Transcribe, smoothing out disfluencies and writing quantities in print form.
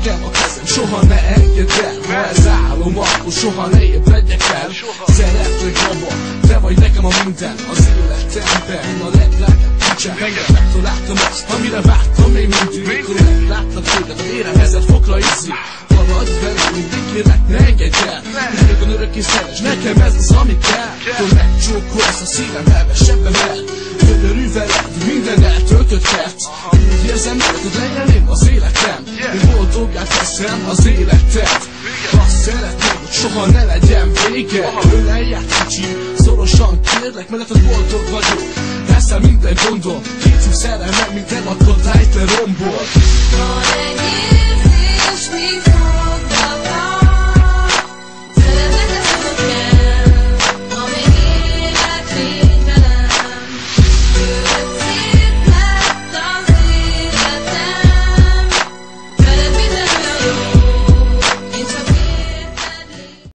nekem a kezem, soha ne engedd el. Ha ez álom, akkor soha ne ébredjek el. Szeretlek baba, te vagy nekem a minden az életemben, a legdrágább kincsen. Rengetegtől láttam azt, amire vártam még mindig. Mikor megláttam téged, a éremezett fokra izzi. Maradj velem, mindig kérlek, ne engedj el. Mindögön örökké szeres, nekem ez az, ami kell. Akkor megcsókolsz a szívem, elvesebben el. Gyönyörű veled, minden eltöltött perc. Úgy érzem, hogy legyen én az életem. Én boldoggá teszem az életet. Azt szeretném, hogy soha ne legyen vége. Ölelját kicsi, szorosan kérlek, mert hogy boldog vagyok. Persze minden gondol, kétszer szerelmem, mint elakadályt lerombol.